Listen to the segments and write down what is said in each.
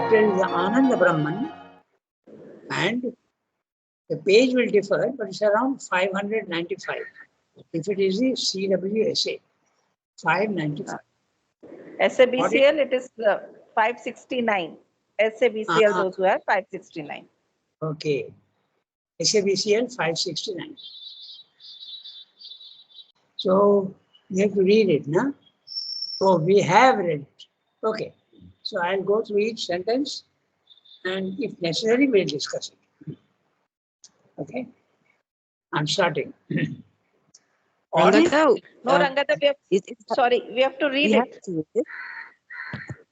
chapter is Ananda Brahman, and the page will differ, but it's around 595. If it is the CWSA, 595. SABCL, it is 569. SABCL, those who have 569. Okay. SABCL 569. So you have to read it, no? So we have read it. Okay. So I'll go through each sentence, and if necessary, we'll discuss it. Okay. I'm starting. Rangata, no, Rangata, sorry, we have to read it.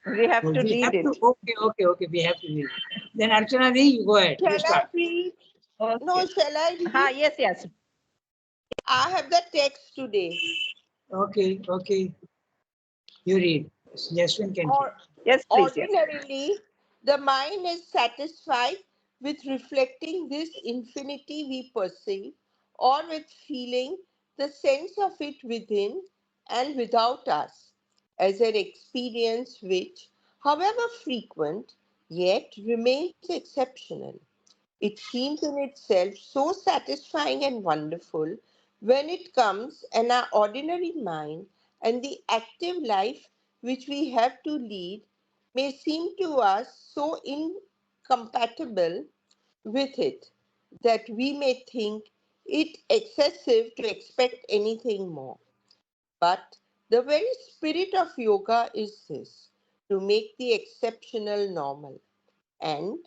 We have to read it. Okay. We have to read it. Then Archana Di, you go ahead. Shall I read? Okay. No, shall I read? Yes. I have the text today. Okay. You read. Jaswin can read. Yes, please. Ordinarily, the mind is satisfied with reflecting this infinity we perceive, or with feeling the sense of it within and without us, as an experience which, however frequent, yet remains exceptional. It seems in itself so satisfying and wonderful when it comes in our ordinary mind, and the active life which we have to lead may seem to us so incompatible with it that we may think it excessive to expect anything more. But the very spirit of yoga is this: to make the exceptional normal, and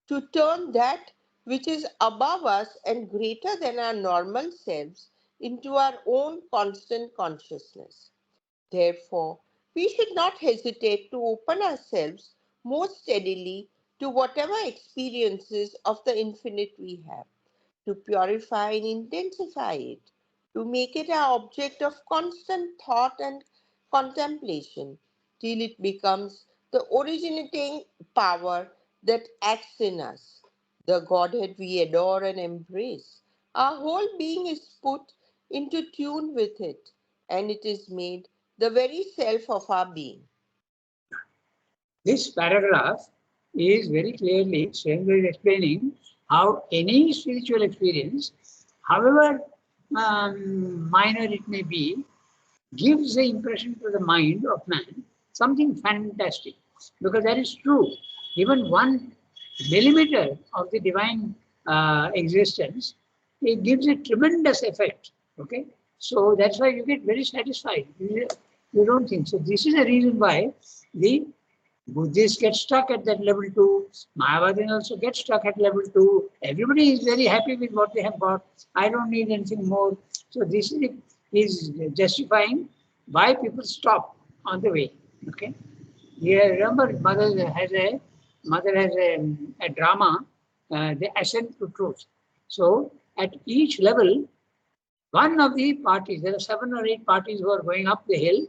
to turn that which is above us and greater than our normal selves into our own constant consciousness. Therefore, we should not hesitate to open ourselves more steadily to whatever experiences of the infinite we have, to purify and intensify it, to make it our object of constant thought and contemplation, till it becomes the originating power that acts in us, the Godhead we adore and embrace. Our whole being is put into tune with it, and it is made the very self of our being. This paragraph is very clearly explaining how any spiritual experience, however minor it may be, gives the impression to the mind of man something fantastic. Because that is true. Even 1 millimeter of the divine existence, it gives a tremendous effect. Okay, so that's why you get very satisfied. You don't think so. This is the reason why the Buddhists get stuck at that level 2. Mayavadin also get stuck at level 2. Everybody is very happy with what they have got. I don't need anything more. So this is justifying why people stop on the way. Okay. Yeah, remember, mother has a drama, the ascent to truth. So at each level, one of the parties, there are 7 or 8 parties who are going up the hill,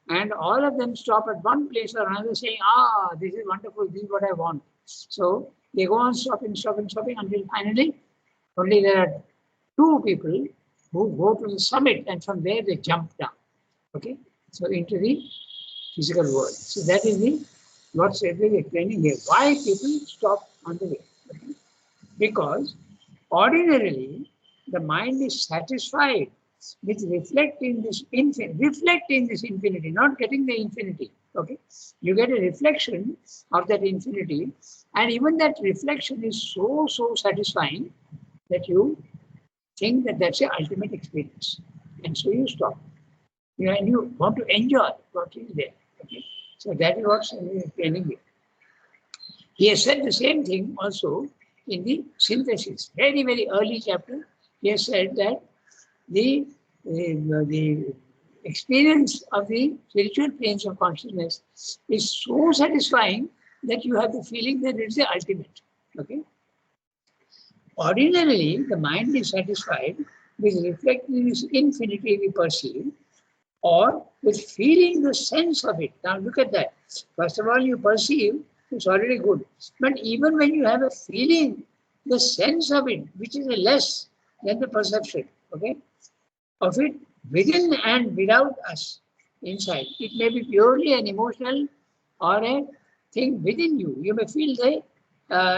and all of them stop at one place or another saying, this is wonderful, this is what I want. So they go on stopping until finally only there are 2 people who go to the summit, and from there they jump down. Okay, so into the physical world. So that is what Sedgwick is explaining here. Why people stop on the way? Okay? Because ordinarily the mind is satisfied with reflecting this infinity, not getting the infinity. Okay, you get a reflection of that infinity, and even that reflection is so satisfying that you think that that's the ultimate experience, and so you stop. And you want to enjoy what is there. Okay, so that is what's explaining here. He has said the same thing also in the synthesis, very early chapter. He has said that the experience of the spiritual planes of consciousness is so satisfying that you have the feeling that it's the ultimate. Okay. Ordinarily, the mind is satisfied with reflecting this infinity we perceive, or with feeling the sense of it. Now look at that. First of all, you perceive, it's already good. But even when you have a feeling, the sense of it, which is less than the perception, okay, of it within and without us inside. It may be purely an emotional or a thing within you. You may feel the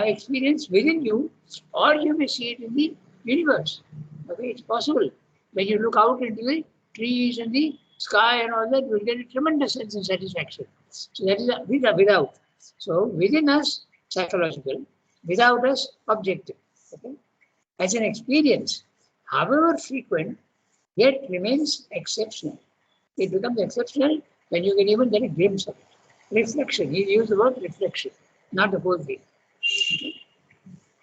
experience within you, or you may see it in the universe. Okay, it's possible. When you look out into the trees and the sky and all that, you will get a tremendous sense of satisfaction. So that is without. So within us, psychological, without us, objective. Okay? As an experience, however frequent, yet remains exceptional. It becomes exceptional when you can even get a glimpse of it. Reflection. He used the word reflection, not the whole thing. Okay?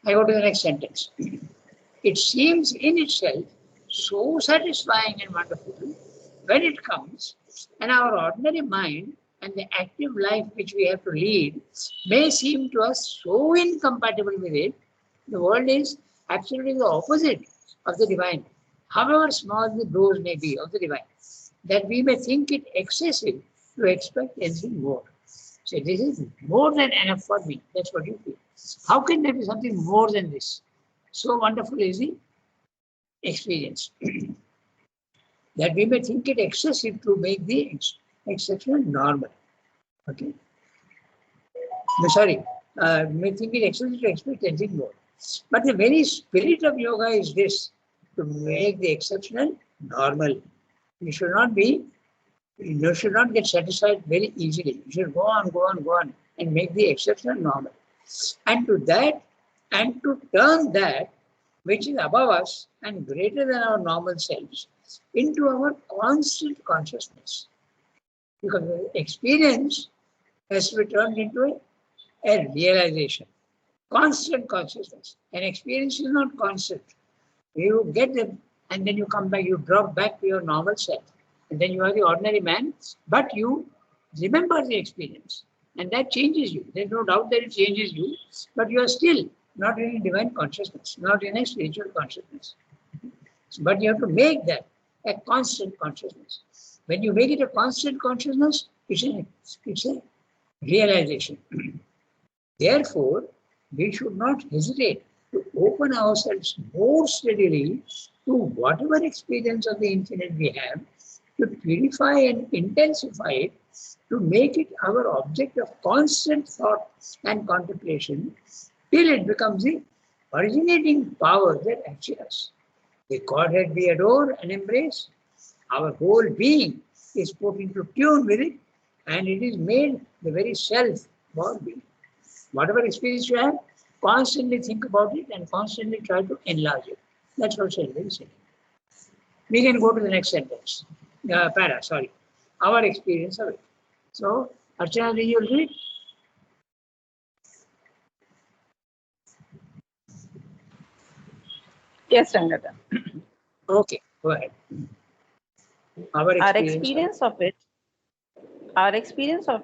I go to the next sentence. It seems in itself so satisfying and wonderful when it comes, and our ordinary mind and the active life which we have to lead may seem to us so incompatible with it. The world is absolutely the opposite of the divine, however small the dose may be of the divine, that we may think it excessive to expect anything more. So this is more than enough for me. That's what you feel. How can there be something more than this? So wonderful is the experience that we may think it excessive to make the exceptional normal. Okay. No, sorry, may think it excessive to expect anything more. But the very spirit of yoga is this, to make the exceptional normal. You should not get satisfied very easily. You should go on, and make the exceptional normal. And to turn that which is above us and greater than our normal selves into our constant consciousness. Because the experience has to be turned into a realization. Constant consciousness. An experience is not constant. You get them and then you come back, you drop back to your normal self. And then you are the ordinary man, but you remember the experience. And that changes you. There's no doubt that it changes you, but you are still not in a divine consciousness, not in a spiritual consciousness. But you have to make that a constant consciousness. When you make it a constant consciousness, it's a realization. Therefore, we should not hesitate to open ourselves more steadily to whatever experience of the infinite we have, to purify and intensify it, to make it our object of constant thought and contemplation, till it becomes the originating power that actuates us. The Godhead we adore and embrace, our whole being is put into tune with it, and it is made the very self born being. Whatever experience you have, constantly think about it and constantly try to enlarge it. That's what Shelby is saying. We can go to the next sentence. Sorry. Our experience of it. So, Archana, you will read. Yes, Rangada. Okay, go ahead. Our experience of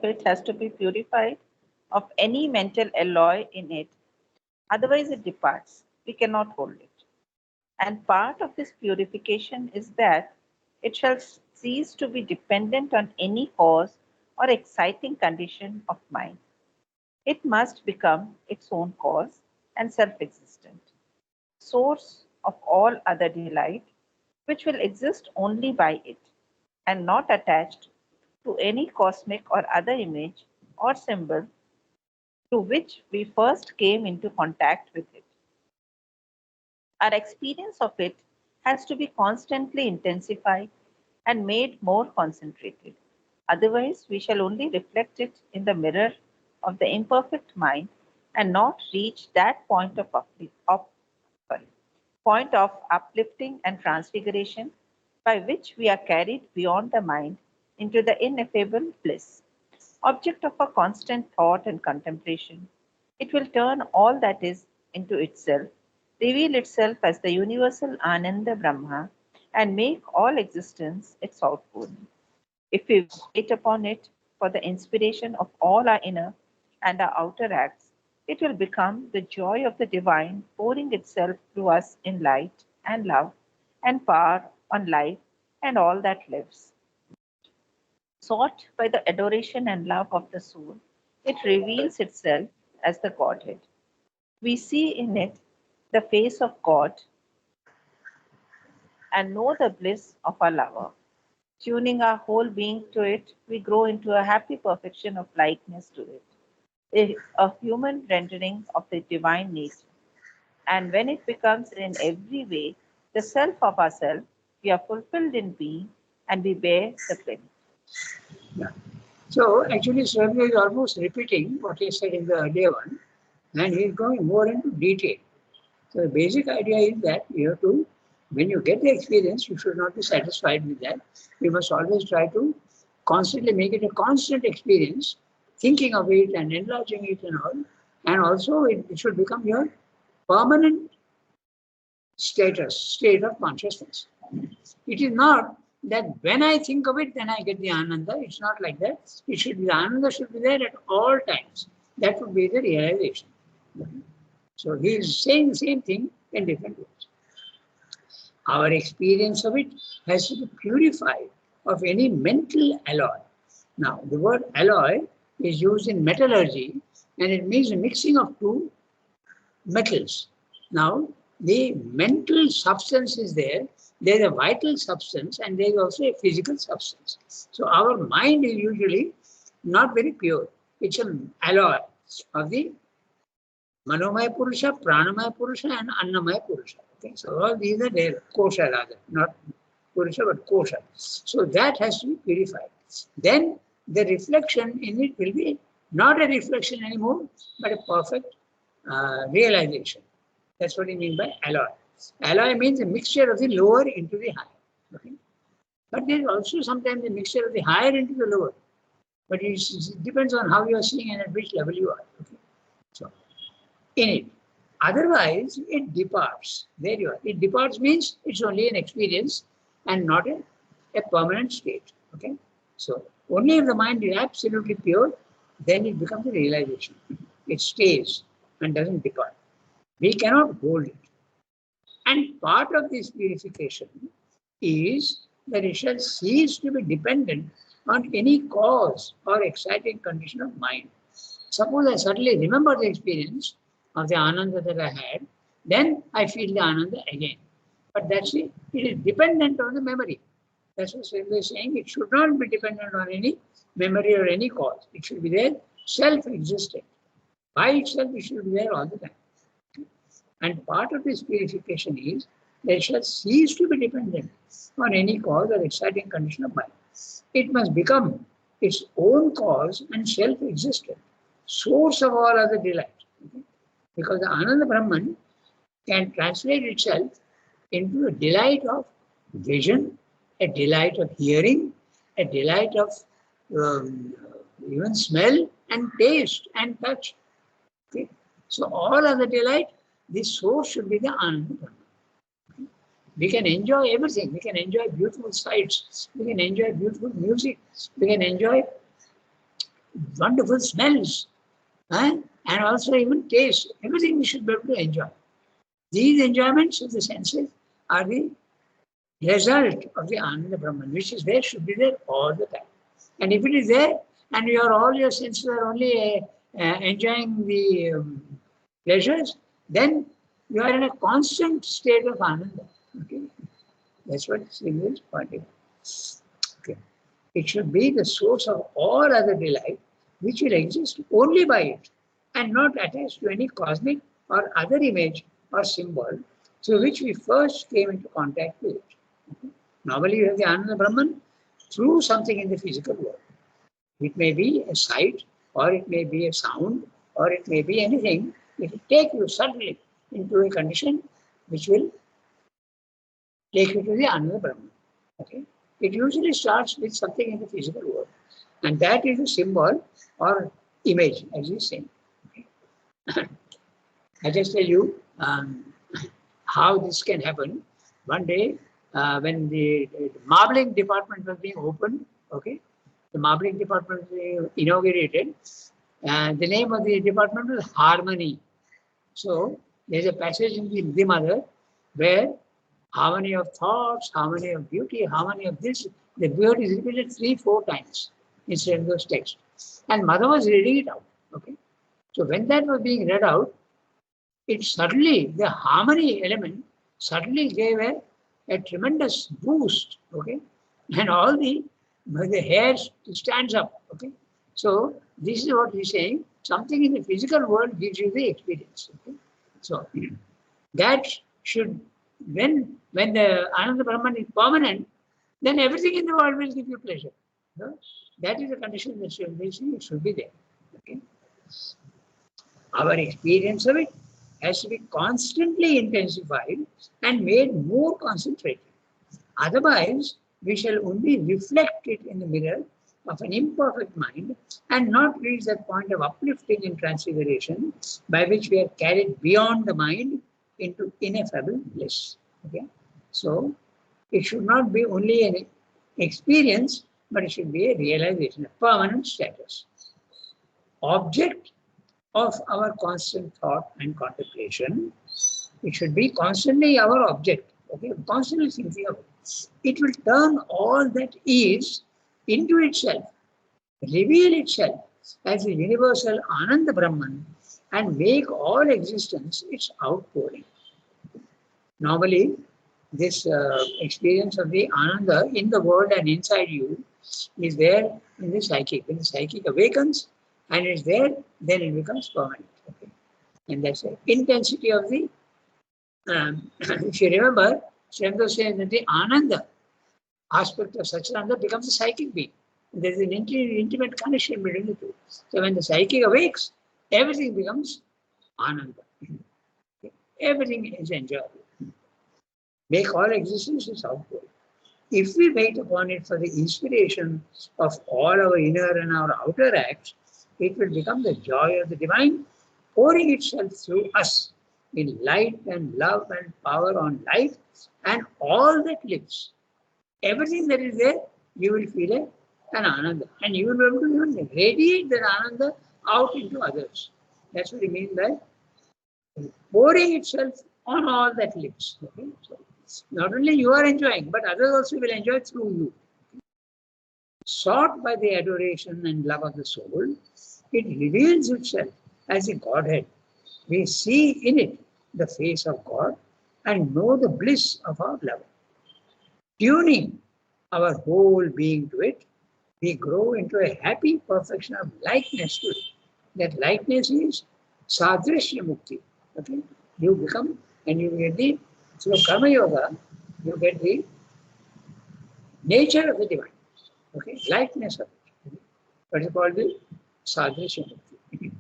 it has to be purified of any mental alloy in it. Otherwise, it departs. We cannot hold it. And part of this purification is that it shall cease to be dependent on any cause or exciting condition of mind. It must become its own cause and self-existent, source of all other delight, which will exist only by it, and not attached to any cosmic or other image or symbol through which we first came into contact with it. Our experience of it has to be constantly intensified and made more concentrated. Otherwise, we shall only reflect it in the mirror of the imperfect mind and not reach that point of uplifting and transfiguration by which we are carried beyond the mind into the ineffable bliss. Object of a constant thought and contemplation, it will turn all that is into itself, reveal itself as the universal Ananda Brahma, and make all existence its output. If we wait upon it for the inspiration of all our inner and our outer acts, it will become the joy of the divine pouring itself through us in light and love and power on life and all that lives. Sought by the adoration and love of the soul, it reveals itself as the Godhead. We see in it the face of God and know the bliss of our lover. Tuning our whole being to it, we grow into a happy perfection of likeness to it. a human rendering of the divine nature. And when it becomes in every way the self of ourself, we are fulfilled in being and we bear the plenty. Yeah. So actually, Swami is almost repeating what he said in the earlier one, and he is going more into detail. So the basic idea is that you have to, when you get the experience, you should not be satisfied with that. You must always try to constantly make it a constant experience, thinking of it and enlarging it and all. And also it should become your permanent state of consciousness. It is not that when I think of it, then I get the ananda. It's not like that. It should be, the ananda should be there at all times. That would be the realization. So he is saying the same thing in different ways. Our experience of it has to be purified of any mental alloy. Now, the word alloy is used in metallurgy, and it means a mixing of two metals. Now, the mental substance is there. There is a vital substance, and there is also a physical substance. So, our mind is usually not very pure. It's an alloy of the Manomaya Purusha, Pranamaya Purusha, and Annamaya Purusha. Okay, so all these are there, kosha rather, not Purusha but kosha. So that has to be purified. Then the reflection in it will be not a reflection anymore, but a perfect realization. That's what I mean by alloy. Alloy means a mixture of the lower into the higher. Okay? But there is also sometimes a mixture of the higher into the lower. But it depends on how you are seeing and at which level you are. Okay? So, in it. Otherwise, it departs. There you are. It departs means it's only an experience and not a permanent state. Okay. So only if the mind is absolutely pure, then it becomes a realization. It stays and doesn't depart. We cannot hold it. And part of this purification is that it shall cease to be dependent on any cause or exciting condition of mind. Suppose I suddenly remember the experience of the ananda that I had, then I feel the ananda again. But that's it. It is dependent on the memory. That's what Swami is saying. It should not be dependent on any memory or any cause. It should be there, self-existent. By itself, it should be there all the time. And part of this purification is that it shall cease to be dependent on any cause or exciting condition of mind. It must become its own cause and self-existent, source of all other delight. Okay? Because the Ananda Brahman can translate itself into a delight of vision, a delight of hearing, a delight of even smell and taste and touch. Okay? So all other delight, the source should be the Ananda Brahman. Okay? We can enjoy everything. We can enjoy beautiful sights. We can enjoy beautiful music. We can enjoy wonderful smells. And also even taste. Everything we should be able to enjoy. These enjoyments of the senses are the result of the Ananda Brahman, which is there, should be there all the time. And if it is there, and all your senses are only enjoying the pleasures, then you are in a constant state of Ananda. Okay? That's what Srimad is pointing out. Okay. It should be the source of all other delight, which will exist only by it, and not attached to any cosmic or other image or symbol through which we first came into contact with it. Okay? Normally, you have the Ananda Brahman through something in the physical world. It may be a sight, or it may be a sound, or it may be anything. It will take you suddenly into a condition which will take you to the Ananda Brahman. Okay? It usually starts with something in the physical world. And that is a symbol or image, as you say. Okay? I just tell you how this can happen. One day, when the marbling department was being opened, okay, the marbling department was inaugurated, and the name of the department was Harmony. So there's a passage in the Mother where harmony of thoughts, harmony of beauty, harmony of this, the word is repeated 3-4 times instead of those texts. And Mother was reading it out. Okay. So when that was being read out, it suddenly, the harmony element suddenly gave a tremendous boost. Okay. And all the hair stands up. Okay. So this is what he's saying. Something in the physical world gives you the experience. Okay? So that should, when the Ananda Brahman is permanent, then everything in the world will give you pleasure. No? That is the condition that should be there. Okay? Our experience of it has to be constantly intensified and made more concentrated. Otherwise, we shall only reflect it in the mirror of an imperfect mind and not reach that point of uplifting and transfiguration by which we are carried beyond the mind into ineffable bliss. Okay? So, it should not be only an experience, but it should be a realization, a permanent status. Object of our constant thought and contemplation, it should be constantly our object. Okay, constantly thinking of it. It will turn all that is into itself, reveal itself as a universal Ananda Brahman and make all existence its outpouring. Normally, this experience of the Ananda in the world and inside you is there in the psychic. When the psychic awakens and it's there, then it becomes permanent. Okay? And that's the intensity of the, if you remember, Srendra says that the Ananda aspect of Satchidananda becomes a psychic being. There is an intimate connection between the two. So when the psychic awakes, everything becomes Ananda. Okay? Everything is enjoyable. Make all existence its output. If we wait upon it for the inspiration of all our inner and our outer acts, it will become the joy of the divine, pouring itself through us in light and love and power on life and all that lives. Everything that is there, you will feel an Ananda. And you will be able to even radiate that Ananda out into others. That's what it means by pouring itself on all that lives. Okay? So, not only you are enjoying, but others also will enjoy through you. Sought by the adoration and love of the soul, it reveals itself as a Godhead. We see in it the face of God and know the bliss of our love. Tuning our whole being to it, we grow into a happy perfection of likeness to it. That likeness is Sadrishya Mukti. Okay? You become, and you get the, through Karma Yoga, you get the nature of the divine. Okay? Likeness of it. Okay? What is called the Sadrishya Mukti.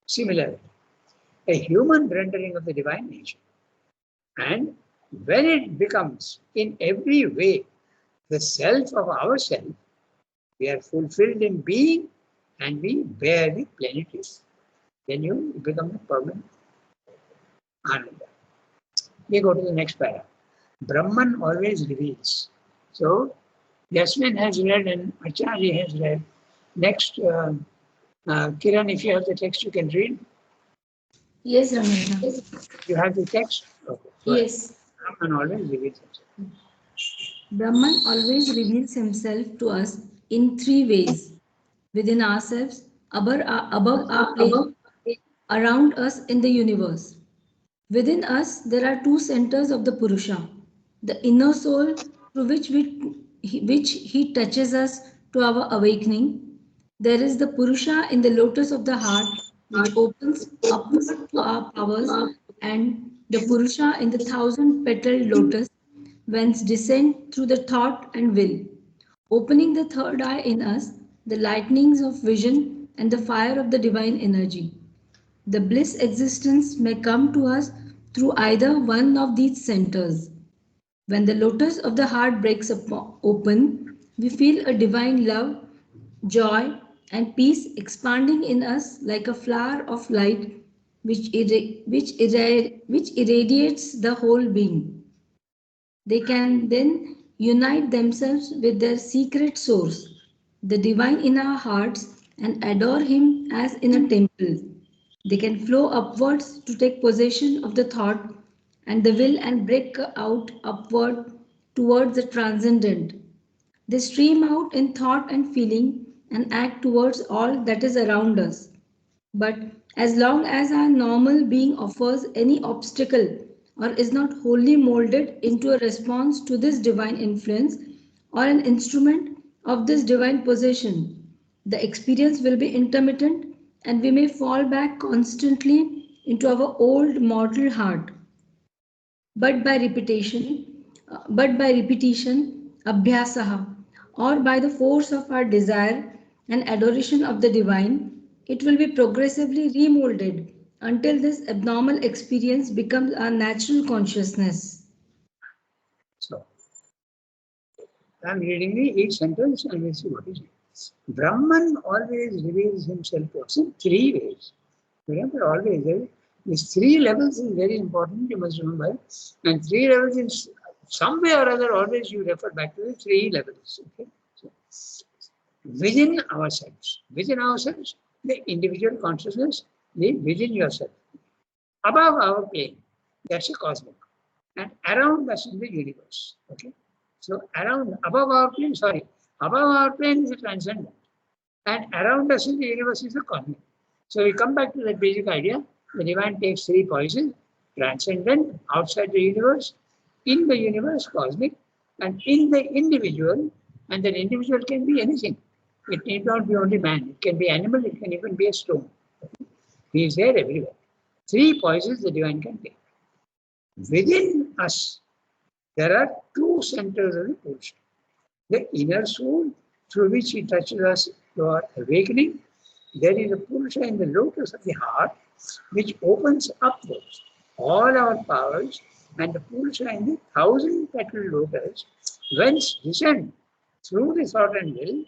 Similarly, a human rendering of the divine nature. And when it becomes in every way the self of ourself, we are fulfilled in being and we bear the plenitude. Then you become the permanent Ananda. We go to the next paragraph. Brahman always reveals. So, Yasmin has read and Acharya has read. Next, Kiran, if you have the text, you can read. Yes, Ramana. You have the text? Okay. Yes. Brahman always reveals himself. Brahman always reveals himself to us in three ways: within ourselves, above our place, around us in the universe. Within us, there are two centers of the Purusha: the inner soul, through which he touches us to our awakening. There is the Purusha in the lotus of the heart, which opens upward to our powers, and the Purusha in the thousand-petaled lotus, whence descend through the thought and will, opening the third eye in us, the lightnings of vision and the fire of the divine energy. The bliss existence may come to us through either one of these centers. When the lotus of the heart breaks open, we feel a divine love, joy, and peace expanding in us like a flower of light which irradiates the whole being. They can then unite themselves with their secret source, the divine in our hearts, and adore him as in a temple. They can flow upwards to take possession of the thought and the will and break out upward towards the transcendent. They stream out in thought and feeling and act towards all that is around us. But as long as our normal being offers any obstacle or is not wholly molded into a response to this divine influence or an instrument of this divine possession, the experience will be intermittent and we may fall back constantly into our old mortal heart. But by repetition, abhyasaha, or by the force of our desire and adoration of the divine, it will be progressively remolded until this abnormal experience becomes our natural consciousness. So, I'm reading each sentence and we'll see what is it. Brahman always reveals himself to us in three ways. Remember, always, these three levels is very important, you must remember. And three levels in some way or other, always you refer back to the three levels. Okay? So, within ourselves, the individual consciousness, within yourself. Above our plane, that's a cosmic. And around us in the universe. Okay? So above our plane is a transcendent. And around us in the universe is the cosmic. So we come back to that basic idea. The divine takes three poisons: transcendent, outside the universe, in the universe, cosmic, and in the individual. And that individual can be anything. It need not be only man. It can be animal. It can even be a stone. He is there everywhere. Three poisons the divine can take. Within us, there are two centers of the Purusha. The inner soul, through which he touches us to our awakening. There is a Purusha in the lotus of the heart, which opens upwards all our powers, and the Purusha in the 1,000-petal lotus, whence descend through the thought and will,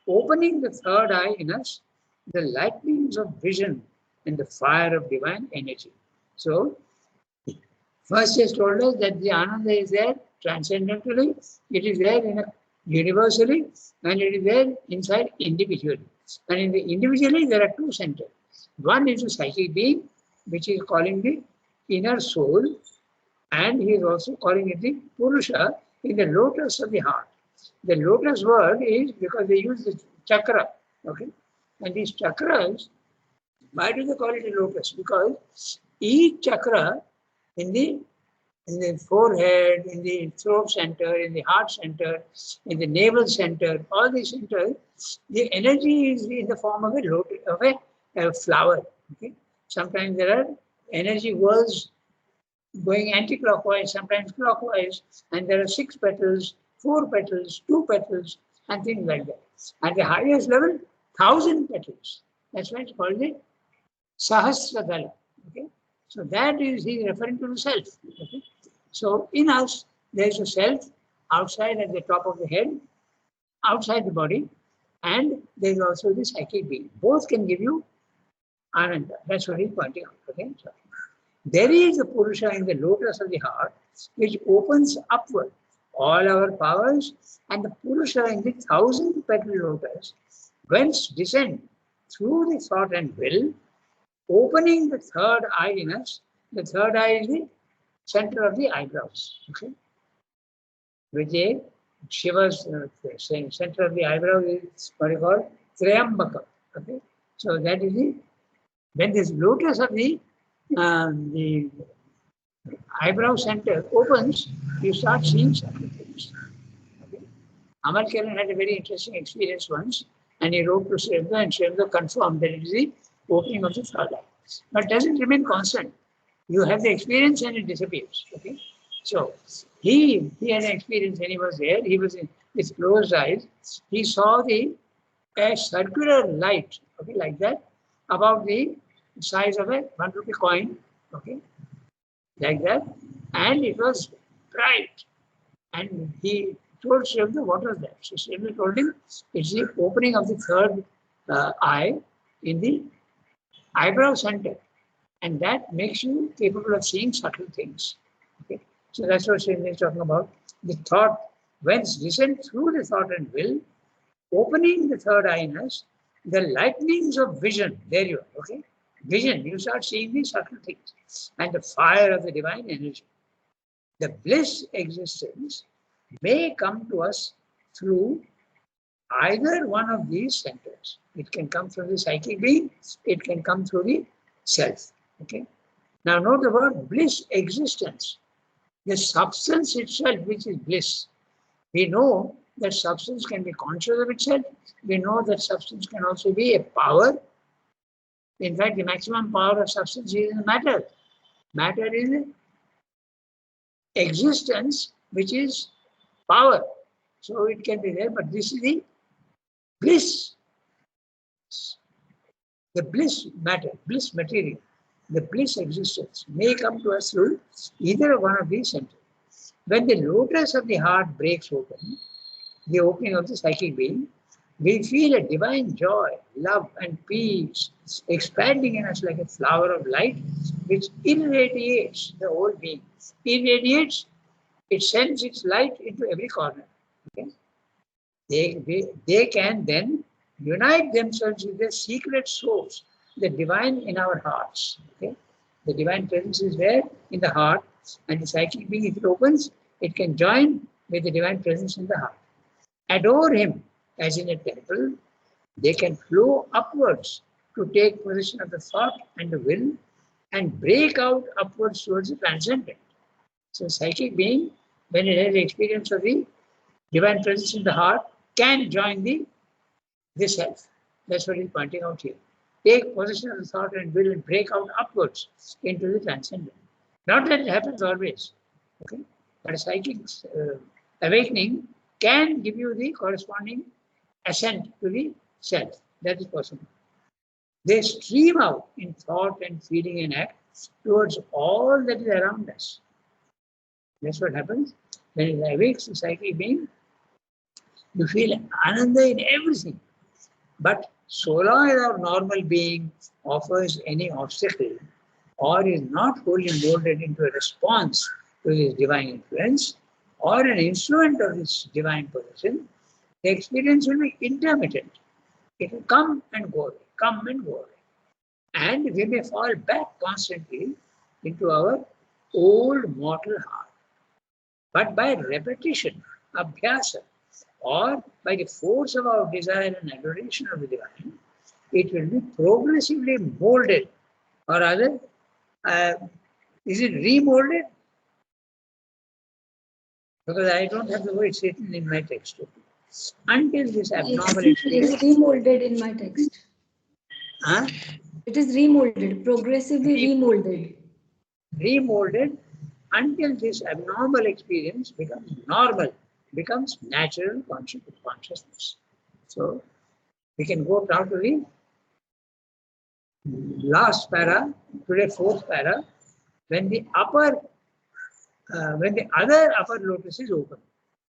opening the third eye in us, the lightnings of vision and the fire of divine energy. So, first, he has told us that the Ananda is there transcendentally, it is there universally, and it is there inside individually. And in the individually, there are two centers. One is the psychic being, which is calling the inner soul, and he is also calling it the Purusha in the lotus of the heart. The lotus word is because they use the chakra, okay? And these chakras, why do they call it a lotus? Because each chakra in the forehead, in the throat center, in the heart center, in the navel center, all these centers, the energy is in the form of a lotus, of a flower. Okay? Sometimes there are energy whirls going anti-clockwise, sometimes clockwise, and there are 6 petals, 4 petals, 2 petals, and things like that. At the highest level, 1,000 petals. That's why it's called the Sahasradala. Okay? So that is, he is referring to the self. Okay? So in us, there is a self outside at the top of the head, outside the body, and there is also the psychic being. Both can give you Ananda. That's what he's pointing out. Okay? So, there is a Purusha in the lotus of the heart, which opens upward all our powers, and the Purusha in the 1,000-petal lotus, whence descend through the thought and will, opening the third eye in us. The third eye is the center of the eyebrows. Okay? Vijay, Shiva's center of the eyebrow is what you call Trayambaka. Okay? So that is the, when this lotus of the eyebrow center opens, you start seeing certain things. Okay? Amar Kiran had a very interesting experience once, and he wrote to Sri Aurobindo, and Sri Aurobindo confirmed that it is the opening of the third eye. But it doesn't remain constant. You have the experience and it disappears. Okay? So he had an experience when he was there. He was with closed eyes. He saw a circular light, okay, like that, about the size of a 1 rupee coin, okay, like that, and it was bright. And he told Sri Aurobindo, what was that? So Sri Aurobindo told him, it's the opening of the third eye in the eyebrow center, and that makes you capable of seeing subtle things. Okay? So that's what Sri Aurobindo is talking about. The thought, whence descend through the thought and will, opening the third eye in us, the lightnings of vision, there you are, okay? Vision, you start seeing these subtle things, and the fire of the divine energy. The bliss existence may come to us through either one of these centers. It can come from the psychic being, it can come through the self. Okay. Now note the word bliss existence. The substance itself, which is bliss. We know that substance can be conscious of itself. We know that substance can also be a power. In fact, the maximum power of substance is in matter. Matter is existence, which is power. So it can be there, but this is the bliss. The bliss matter, bliss material, the bliss existence may come to us through either one of these centers. When the lotus of the heart breaks open, the opening of the psychic being, we feel a divine joy, love, and peace expanding in us like a flower of light, which irradiates the whole being. Irradiates, it sends its light into every corner. Okay? They can then unite themselves with the secret source, the divine in our hearts. Okay? The divine presence is there in the heart, and the psychic being, if it opens, it can join with the divine presence in the heart. Adore him as in a temple. They can flow upwards to take possession of the thought and the will and break out upwards towards the transcendent. So, psychic being, when it has the experience of the divine presence in the heart, can join the self. That's what he's pointing out here. Take possession of the thought and will and break out upwards into the transcendent. Not that it happens always, okay? But a psychic awakening can give you the corresponding ascent to the self. That is possible. They stream out in thought and feeling and act towards all that is around us. That's what happens. When it awakes the psychic being, you feel ananda in everything. But so long as our normal being offers any obstacle or is not wholly molded into a response to this divine influence or an instrument of this divine possession, the experience will be intermittent. It will come and go away, come and go away. And we may fall back constantly into our old mortal heart. But by repetition, abhyasa, or by the force of our desire and adoration of the divine, it will be progressively molded, or rather, is it remolded? Because I don't have the word Satan in my text. Until this abnormal It is remolded in my text. Huh? It is remolded, progressively remolded. Remolded until this abnormal experience becomes normal, becomes natural consciousness. So we can go down to the last para, today fourth para, when the other upper lotus is open.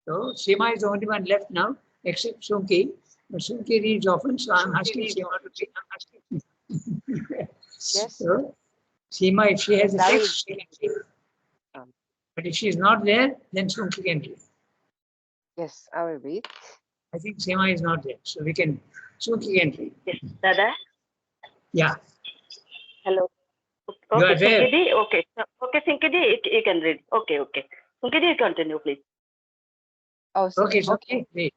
So Seema is the only one left now, except Sunki. But Sunki reads often, so I'm asking Seema to read. Yes. So Seema, if she has a That text, is- she can read. But if she is not there, then Sunki can read. Yes, I will read. I think Seema is not there, so we can Sunki can read. Yes, Dada. Yeah. Hello. You are Okay, there. Sinkidi. Okay, okay, Sinkidi, you can read. Okay, okay. Sinkidi, continue, please. Oh, so, Okay, Sunki, read.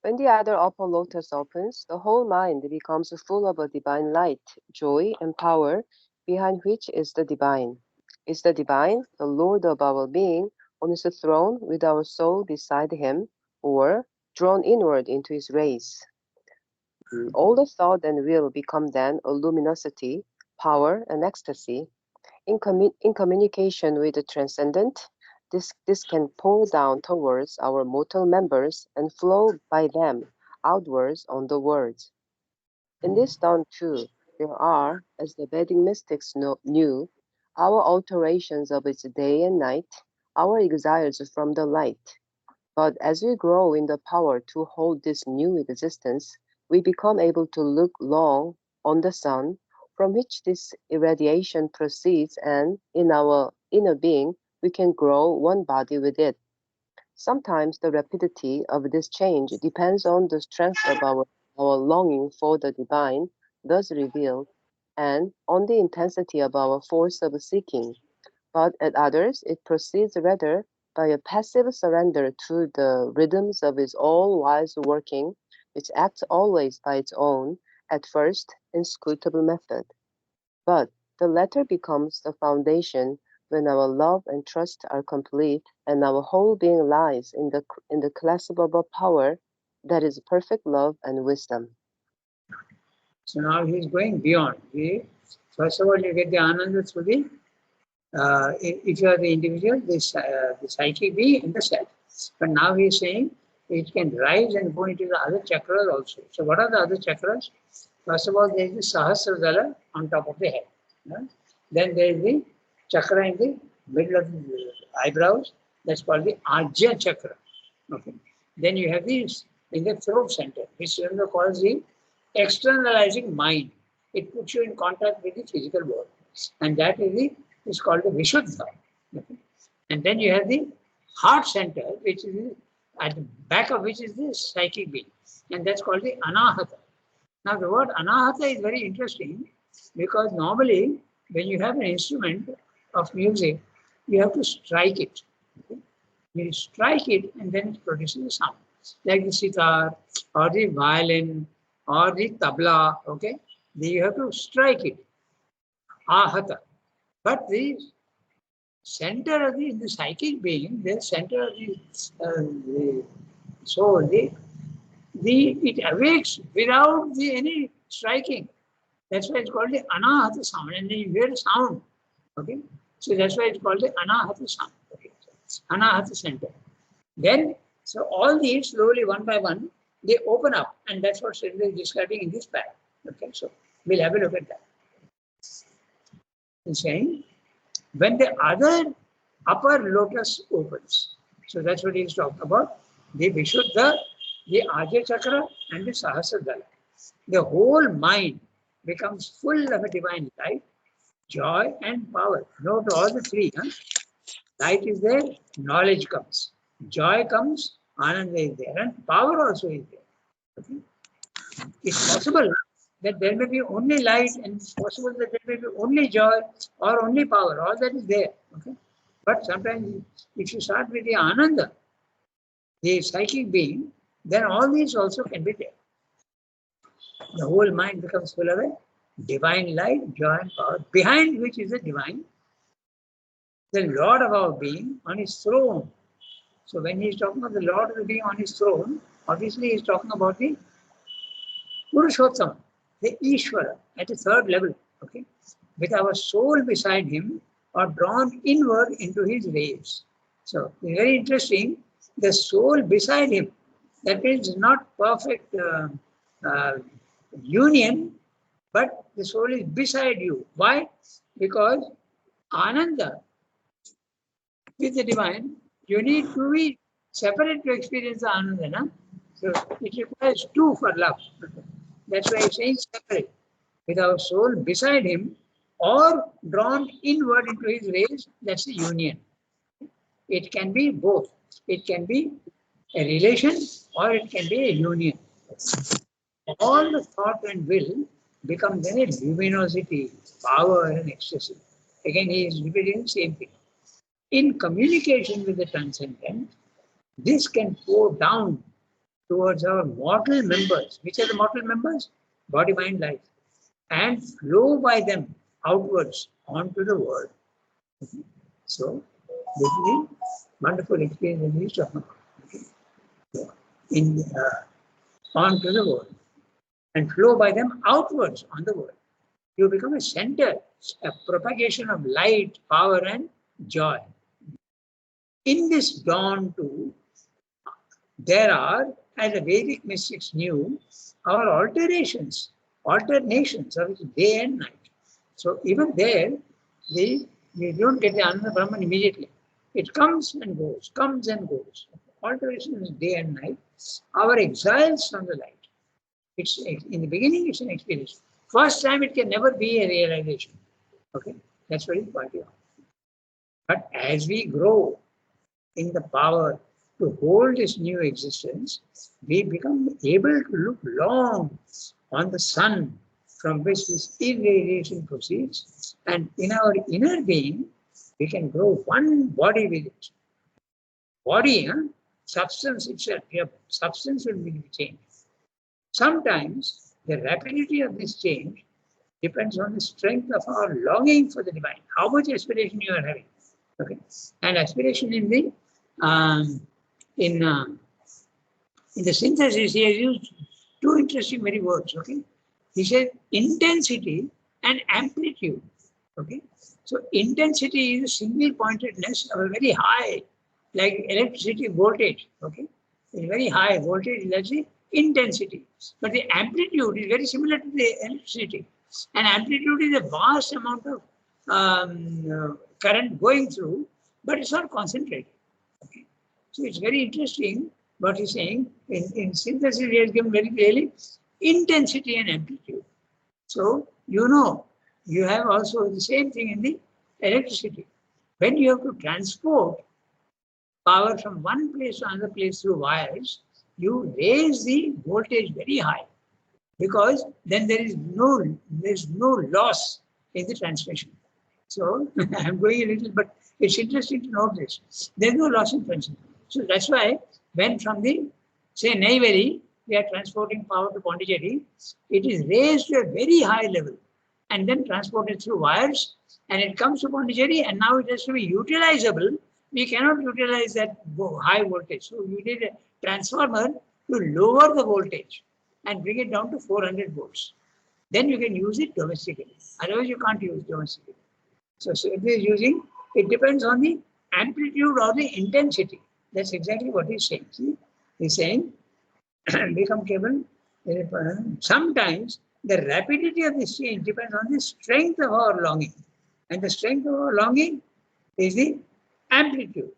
When the other upper lotus opens, the whole mind becomes full of a divine light, joy, and power, behind which is the divine. Is the divine, the Lord of our being, on his throne with our soul beside him, or drawn inward into his rays? All the thought and will become then a luminosity, power, and ecstasy. In communication with the transcendent, this can pour down towards our mortal members and flow by them outwards on the world. In this dawn too, there are, as the Vedic mystics knew, our alterations of its day and night, our exiles from the light. But as we grow in the power to hold this new existence, we become able to look long on the sun, from which this irradiation proceeds, and in our inner being, we can grow one body with it. Sometimes the rapidity of this change depends on the strength of our longing for the divine, thus revealed, and on the intensity of our force of seeking. But at others, it proceeds rather by a passive surrender to the rhythms of its all-wise working, which acts always by its own, at first, inscrutable method. But the latter becomes the foundation when our love and trust are complete, and our whole being lies in the clasp of a power that is perfect love and wisdom. So now he is going beyond. First of all, you get the Ananda through the, if you are the individual, the psychic being and the self. But now he is saying it can rise and go into the other chakras also. So what are the other chakras? First of all, there is the Sahasradala on top of the head. Then there is the chakra in the middle of the eyebrows. That's called the Ajya chakra. Okay. Then you have this in the throat center, which Surendra calls the externalizing mind. It puts you in contact with the physical world. And that is called the Vishuddha. Okay. And then you have the heart center, which is at the back of which is the psychic being. And that's called the Anahata. Now the word Anahata is very interesting because normally when you have an instrument of music, you have to strike it. Okay? You strike it and then it produces a sound. Like the sitar or the violin or the tabla, okay? You have to strike it. Ahata. But the center of the psychic being, the center of the soul, it awakes without any striking. That's why it's called the Anahata sound. And then you hear a sound. Okay? So that's why it's called the Anahata sound. Okay? Anahata center. Then, so all these slowly one by one, they open up. And that's what Surendra is describing in this pattern. Okay? So we'll have a look at that. He's saying, when the other upper lotus opens, so that's what he's talking about, the Vishuddha, the Ajya chakra, and the Sahasradala. The whole mind becomes full of a divine light, joy, and power. Note all the three. Light is there, knowledge comes. Joy comes, Ananda is there, and power also is there. Okay? It's possible that there may be only light, and it's possible that there may be only joy or only power. All that is there. Okay? But sometimes if you start with the Ananda, the psychic being, then all these also can be there. The whole mind becomes full of a divine light, joy, and power, behind which is the divine, the Lord of our being on his throne. So when he is talking about the Lord of the being on his throne, obviously he is talking about the Purushottama, the Ishvara, at a third level, okay, with our soul beside him or drawn inward into his waves. So it's very interesting, the soul beside him, that means not perfect union, but the soul is beside you. Why? Because Ananda with the divine, you need to be separate to experience the Ananda. Na? So it requires two for love. That's why he's saying separate. With our soul beside him or drawn inward into his ways, that's the union. It can be both. It can be a relation or it can be a union. All the thought and will become then a luminosity, power and ecstasy. Again, he is repeating the same thing. In communication with the transcendent, this can pour down towards our mortal members. Which are the mortal members? Body, mind, life. And flow by them outwards onto the world. Okay. So, this is the wonderful experience that he is talking about. Okay. So, onto the world. And flow by them outwards on the world. You become a center, a propagation of light, power, and joy. In this dawn too, there are, as the Vedic mystics knew, our alternations of day and night. So even there, you don't get the Ananda Brahman immediately. It comes and goes, comes and goes. Alternations is day and night. Our exiles from the light. It's in the beginning, it's an experience. First time, it can never be a realization. Okay, that's what he's pointing out. But as we grow in the power to hold this new existence, we become able to look long on the sun from which this irradiation proceeds, and in our inner being, we can grow one body with it. Body, substance itself, your substance will be changed. Sometimes the rapidity of this change depends on the strength of our longing for the divine, how much aspiration you are having. Okay, and aspiration in the synthesis, he has used two interesting very words. Okay, He says intensity and amplitude. Okay. So intensity is a single pointedness of a very high, like electricity voltage. Okay. It's very high voltage, that's the intensity. But the amplitude is very similar to the electricity. And amplitude is a vast amount of current going through, but it's not concentrated. Okay. So it's very interesting what he's saying. In synthesis, he has given very clearly intensity and amplitude. So, you have also the same thing in the electricity. When you have to transport power from one place to another place through wires, you raise the voltage very high, because then there's no loss in the transmission. So I'm going a little, but it's interesting to note this. There's no loss in transmission. So that's why when from the, say, Neyveli, we are transporting power to Pondicherry, it is raised to a very high level and then transported through wires, and it comes to Pondicherry, and now it has to be utilizable. We cannot utilize that high voltage. So you need a transformer to lower the voltage and bring it down to 400 volts. Then you can use it domestically. Otherwise, you can't use domestically. So it is using, it depends on the amplitude or the intensity. That's exactly what he's saying. See? He's saying, become cable. Sometimes the rapidity of this change depends on the strength of our longing. And the strength of our longing is the amplitude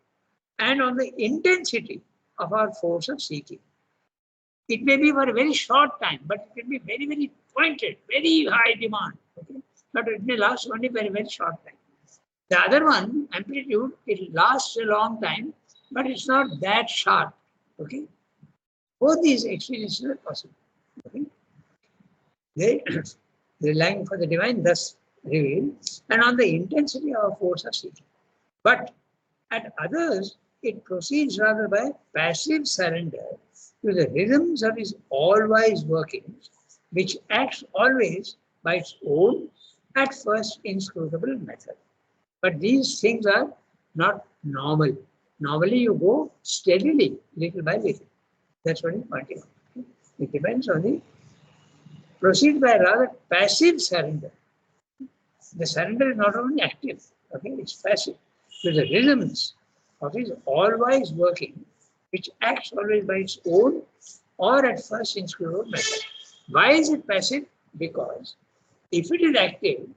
and on the intensity of our force of seeking. It may be for a very short time, but it can be very, very pointed, very high demand. Okay? But it may last only for a very short time. The other one, amplitude, it lasts a long time, but it's not that sharp. Okay? Both these experiences are possible. Okay? They relying for the divine thus revealed, and on the intensity of our force of seeking. But at others, it proceeds rather by passive surrender to the rhythms of his all-wise workings, which acts always by its own, at first inscrutable method. But these things are not normal. Normally, you go steadily, little by little. That's what he's pointing out. It depends on the proceed by rather passive surrender. The surrender is not only active, okay, it's passive to the rhythms of his all-wise working, which acts always by its own or at first inscrutable method. Why is it passive? Because if it is active,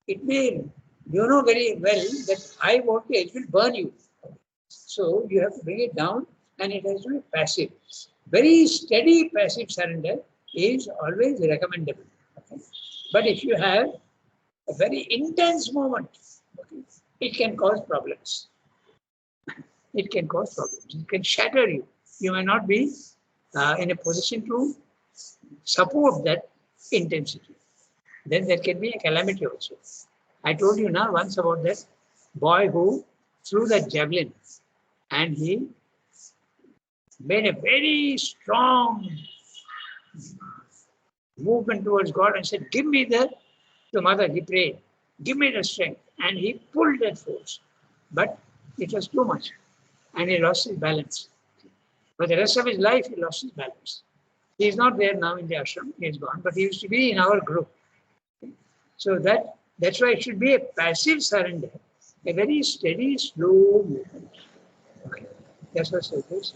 it may, you know very well that high voltage will burn you. So you have to bring it down, and it has to be passive. Very steady passive surrender is always recommendable. Okay? But if you have a very intense moment, okay, it can cause problems. It can cause problems. It can shatter you. You may not be in a position to support that intensity. Then there can be a calamity also. I told you now once about that boy who threw that javelin, and he made a very strong movement towards God and said, give me the mother, he prayed, give me the strength. And he pulled that force. But it was too much. And he lost his balance. For the rest of his life, he lost his balance. He is not there now in the ashram, he is gone, but he used to be in our group. So that's why it should be a passive surrender, a very steady, slow movement. Okay. That's what it is.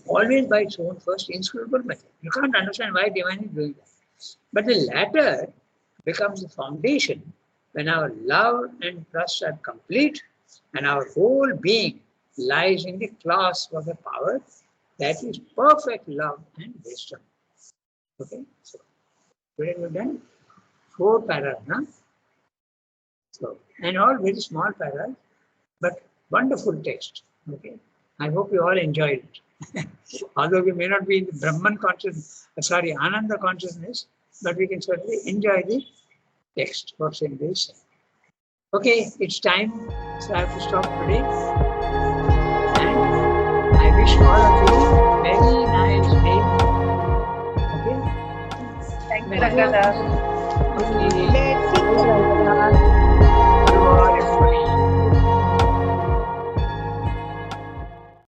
Always by its own first inscrutable method. You can't understand why divine is doing that. But the latter becomes the foundation when our love and trust are complete and our whole being lies in the clasp of a power that is perfect love and wisdom. Okay, so today we've done 4 paras, huh? So, and all very small paras, but wonderful text. Okay, I hope you all enjoyed it. Although we may not be in the Brahman consciousness, Ananda consciousness, but we can certainly enjoy the text, what's in this. Okay, it's time, so I have to stop today. And I wish all of you a very nice day. Okay? Thank you, Rangada. Okay. Blessings.